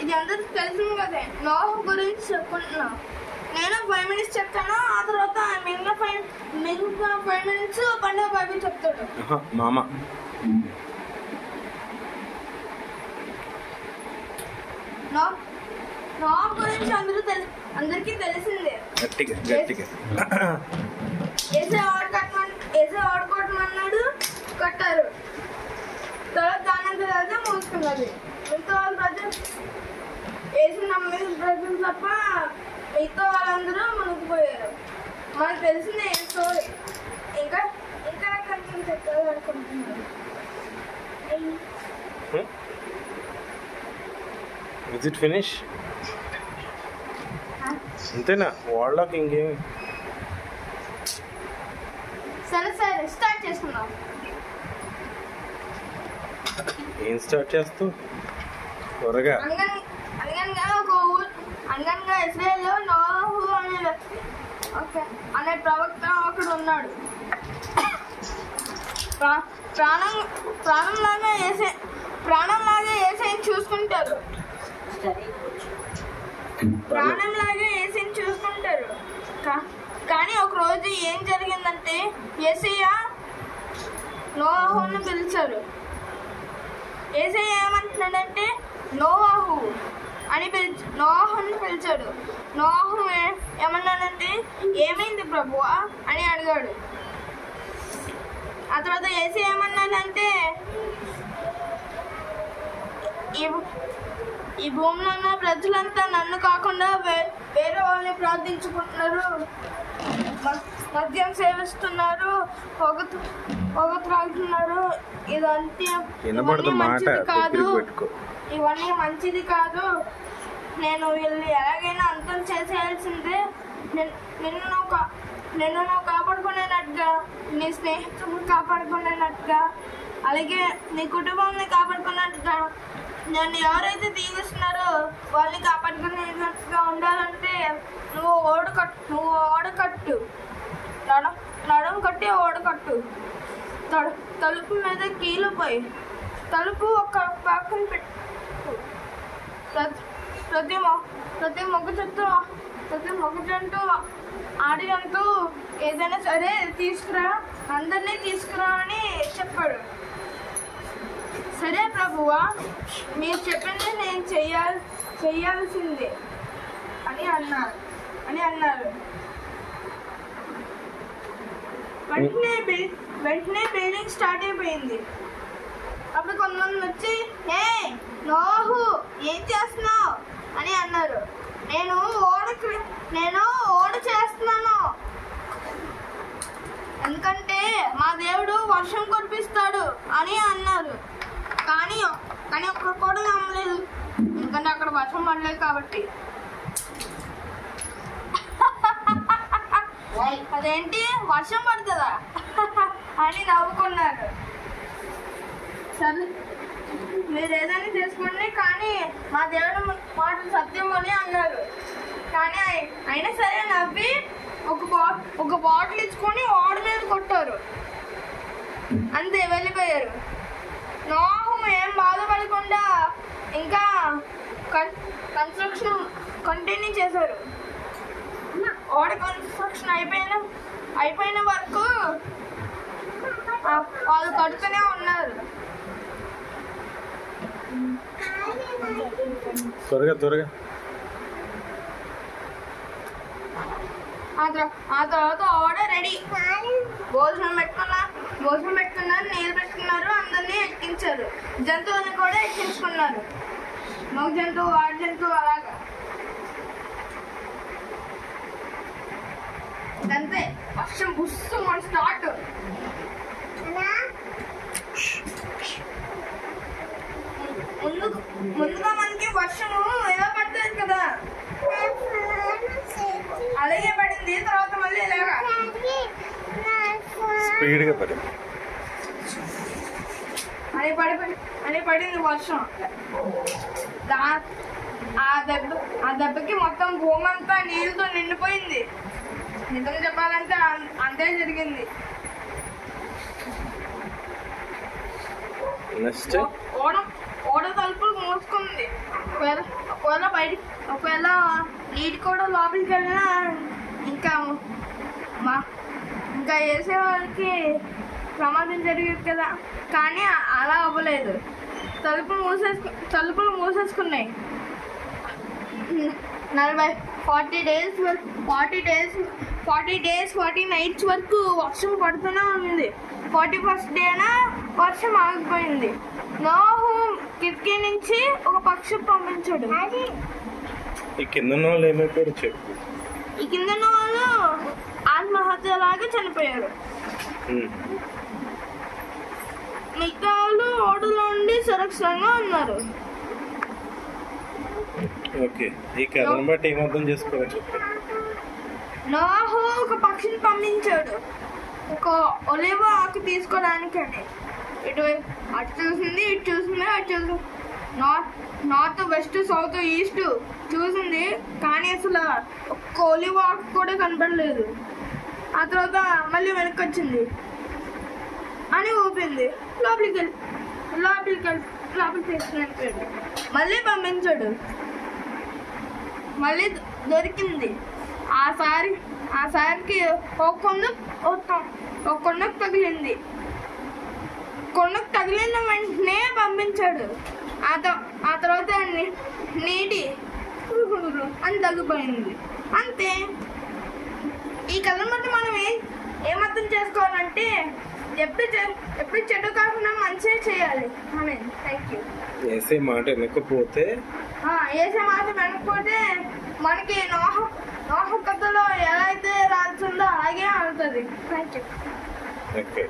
ఇది అందరికి తెలిసింది కదే. నోహు గురించి చెప్పుకుంటున్నా. నేను 5 minutes చెప్తాను, ఆ తర్వాత మిగిలిన 5 minutes పండుగ బాబీ చెప్తాడు. మామ నోహు గురించి అందరికీ తెలిసిందే. ఏసే ఆడుకోవటమన్నాడు, కట్టారు. తర్వాత దానంతా తర్వాత మూసుకున్నది. మిగతా వాళ్ళ ప్రజలు ఏసీ నమ్మిన ప్రజలు తప్ప మిగతా వాళ్ళందరూ మునిగిపోయారు. మనకు తెలిసిందే స్టోరీ. ఇంకా కొంచెం చెప్పాలి అనుకుంటున్నాను. Is it finish? అంతేనా? వాళ్ళకి ఇంకేమి? సరే స్టార్ట్ చేసుకుందాం. ఏం స్టార్ట్ చేస్తూ త్వరగా? అనగనగా ఇశ్రాయేలులో నోహు అనే వ్యక్తి అనే ప్రవక్త ఒకడు ఉన్నాడు. ప్రాణంలాగే యేసయ్యని చూసుకుంటారు. కానీ ఒక రోజు ఏం జరిగిందంటే యేసయ్య నోహును పిలిచారు. యేసయ్య ఏమంటున్నాడంటే నోహు అని నోహుని పిలిచాడు. నోహు ఏమన్నాడంటే ఏమైంది ప్రభువా అని అడిగాడు. ఆ తర్వాత యేసయ్య ఏమన్నాడంటే ఈ భూమిలో ఉన్న ప్రజలంతా నన్ను కాకుండా వేరే వాళ్ళని ప్రార్థించుకుంటున్నారు, మద్యం సేవిస్తున్నారు, పొగ త్రాగుతున్నారు. ఇవన్నీ మంచిది కాదు. నేను వీళ్ళని ఎలాగైనా అంతం చేసేయాల్సిందే. నిన్ను నువ్వు కాపాడుకునేటట్టుగా, నీ స్నేహితులను కాపాడుకునేటట్టుగా, అలాగే నీ కుటుంబాన్ని కాపాడుకున్నట్టుగా, నన్ను ఎవరైతే దీవిస్తున్నారో వాళ్ళని కాపాడుకునేటట్టుగా ఉండాలంటే నువ్వు ఓడకట్టు, నడుము కట్టి ఓడకట్టు, తలుపు మీద కీలు పోయి తలుపు ఒక పక్కన పెట్టు. ప్రతి మొగ్గ చెట్టు ఆడి అంటూ ఏదైనా సరే తీసుకురా, అందరినీ తీసుకురా అని చెప్పాడు. సరే ప్రభువా, మీరు చెప్పింది నేను చెయ్యాల్సిందే అని అన్నారు. వెంటనే బిల్డింగ్ స్టార్ట్ అయిపోయింది. అప్పుడు కొంతమంది వచ్చి హే నోహు ఏం చేస్తున్నావు అని అన్నారు. నేను ఓడ చేస్తున్నాను, ఎందుకంటే మా దేవుడు వర్షం కురిపిస్తాడు అని అన్నారు. కానీ ఒక్కరు కూడా నమ్మలేదు, ఎందుకంటే అక్కడ వర్షం పడలేదు కాబట్టి. అదేంటి వర్షం పడుతుందా అని నవ్వుకున్నారు. సరే మీరు ఏదైనా చేసుకోండి, కానీ మా దేవుడు మాటలు సత్యం అని అన్నారు. కానీ అయినా సరే నవ్వి ఒక బాటిల్ ఇచ్చుకొని ఓడ మీద కొట్టారు, అంతే వెళ్ళిపోయారు. నోహు ఏం బాధపడకుండా ఇంకా కన్స్ట్రక్షన్ కంటిన్యూ చేశారు. ఓడ కన్స్ట్రక్షన్ అయిపోయిన వరకు వాళ్ళు కడుతూనే ఉన్నారు. త్వరగా ఆ తర్వాత ఓడ రెడీ. భోజనం పెట్టుకున్నారు, నీళ్ళు పెట్టుకున్నారు, అందరినీ ఎక్కించారు. జంతువులను కూడా ఎక్కించుకున్నారు, మగ జంతువు, ఆడ జంతువు, అలాగా. అంతే వర్షం బుస్సు మన స్టార్ట్. ముందుగా మనకి వర్షము ఎలా పడుతుంది కదా, అలాగే పడింది. తర్వాత మళ్ళీ ఇలాగా స్పీడ్గా పడింది. అని పడింది వర్షం. ఆ దెబ్బకి మొత్తం భూమి అంతా నీళ్ళతో నిండిపోయింది. నిజం చెప్పాలంటే అంతే జరిగింది. ఓడ తలుపులు మూసుకుంది. బయట ఒకవేళ నీటి కూడా లోపలికి వెళ్ళినా ఇంకా ఇంకా వేసే వాళ్ళకి ప్రమాదం జరిగేది కదా. కానీ అలా అవ్వలేదు. తలుపులు మూసేసుకున్నాయి. 40 nights వరకు వర్షం పడుతూనే ఉంది. 41st డేనా వర్షం ఆగిపోయింది. నోహు కిటికీ నుంచి ఒక పక్షి పంపించాడు. ఈ కింద వాళ్ళు ఏమైపోయారు చెప్పు. ఈ కింద వాళ్ళు ఆత్మహత్యలాగా చనిపోయారు. మిగతా వాళ్ళు ఓడలో ఉండి సురక్షితంగా ఉన్నారు. ఓకే, ఈ కథను బట్టి ఏం అర్థం చేసుకోవచ్చు? నోహు ఒక పక్షిని పంపించాడు ఒక ఒలివ ఆకు తీసుకోవడానికి. అని ఇటు అటు చూసింది, ఇటు చూసింది, అటు చూసింది, నార్త్ వెస్ట్ సౌత్ ఈస్ట్ చూసింది. కానీ అసలు ఒక్క ఒలివ ఆకు కూడా కనపడలేదు. ఆ తర్వాత మళ్ళీ వెనక్కి వచ్చింది అని ఊపింది. లోపలికి తీసుకుని మళ్ళీ పంపించాడు. మళ్ళీ దొరికింది. ఆ సారికి ఒక కొండకు తగిలింది. కొండకు తగిలిన వెంటనే పంపించాడు. ఆ తర్వాత నీటి అని తగ్గిపోయింది. అంతే. ఈ కథను బట్టి మనం ఏమర్థం చేసుకోవాలంటే ఎప్పుడు చెడు కాకుండా మంచిగా చేయాలి. Thank you. వేసే మాట వినకపోతే మనకి నోహు కథలో ఎలా అయితే రాల్సిందో అలాగే అవుతుంది. Thank you. ఓకే.